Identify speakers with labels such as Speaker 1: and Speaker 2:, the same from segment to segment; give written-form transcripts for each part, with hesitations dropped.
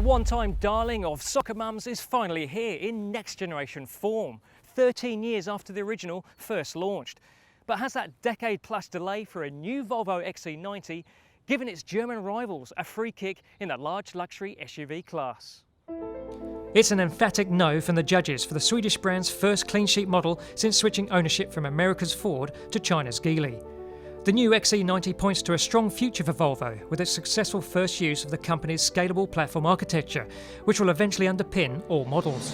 Speaker 1: one-time darling of soccer mums is finally here in next-generation form, 13 years after the original first launched. But has that decade-plus delay for a new Volvo XC90 given its German rivals a free kick in the large luxury SUV class? It's an emphatic no from the judges for the Swedish brand's first clean sheet model since switching ownership from America's Ford to China's Geely. The new XC90 points to a strong future for Volvo with its successful first use of the company's scalable platform architecture, which will eventually underpin all models.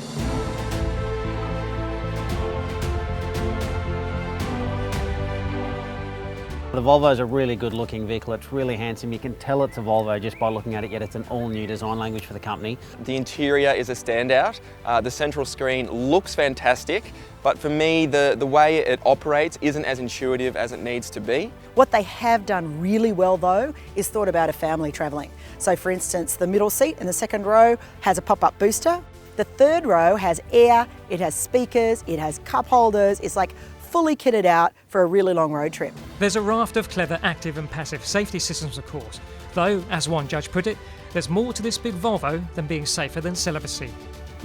Speaker 2: The Volvo is a really good looking vehicle. It's really handsome. You can tell it's a Volvo just by looking at it, yet it's an all new design language for the company.
Speaker 3: The interior is a standout. The central screen looks fantastic, but for me the way it operates isn't as intuitive as it needs to be.
Speaker 4: What they have done really well though is thought about a family travelling. So for instance, the middle seat in the second row has a pop-up booster. The third row has air, it has speakers, it has cup holders. It's like fully kitted out for a really long road trip.
Speaker 1: There's a raft of clever active and passive safety systems, of course, though, as one judge put it, there's more to this big Volvo than being safer than celibacy.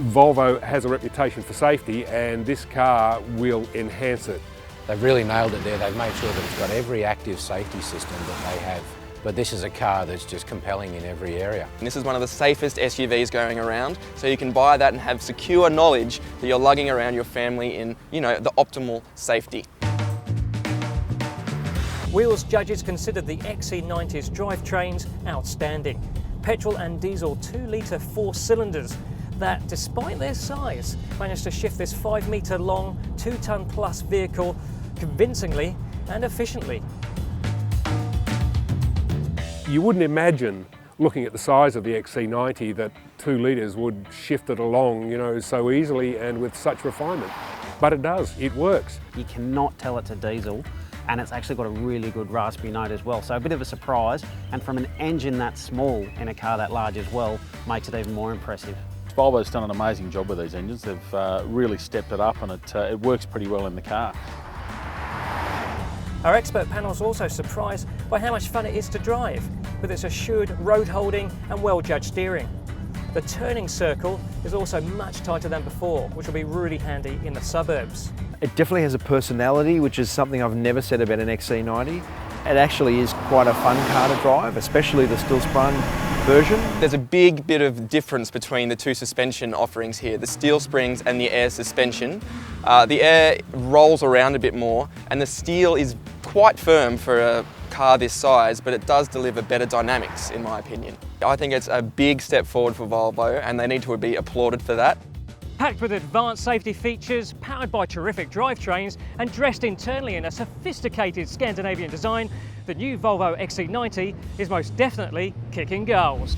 Speaker 5: Volvo has a reputation for safety and this car will enhance it.
Speaker 6: They've really nailed it there. They've made sure that it's got every active safety system that they have. But this is a car that's just compelling in every area.
Speaker 3: And this is one of the safest SUVs going around, so you can buy that and have secure knowledge that you're lugging around your family in, the optimal safety.
Speaker 1: Wheels judges considered the XC90's drivetrains outstanding. Petrol and diesel 2-litre 4-cylinders that, despite their size, managed to shift this 5-metre long, 2-tonne plus vehicle convincingly and efficiently.
Speaker 5: You wouldn't imagine, looking at the size of the XC90, that 2 litres would shift it along, so easily and with such refinement. But it does, it works.
Speaker 2: You cannot tell it's a diesel, and it's actually got a really good raspy note as well. So a bit of a surprise, and from an engine that small in a car that large as well, makes it even more impressive.
Speaker 7: Volvo's done an amazing job with these engines. They've really stepped it up and it works pretty well in the car.
Speaker 1: Our expert panel is also surprised by how much fun it is to drive, with its assured road holding and well-judged steering. The turning circle is also much tighter than before, which will be really handy in the suburbs.
Speaker 8: It definitely has a personality, which is something I've never said about an XC90. It actually is quite a fun car to drive, especially the steel-sprung version.
Speaker 3: There's a big bit of difference between the two suspension offerings here, the steel springs and the air suspension. The air rolls around a bit more and the steel is quite firm for a car this size, but it does deliver better dynamics in my opinion. I think it's a big step forward for Volvo and they need to be applauded for that.
Speaker 1: Packed with advanced safety features, powered by terrific drivetrains and dressed internally in a sophisticated Scandinavian design, the new Volvo XC90 is most definitely kicking goals.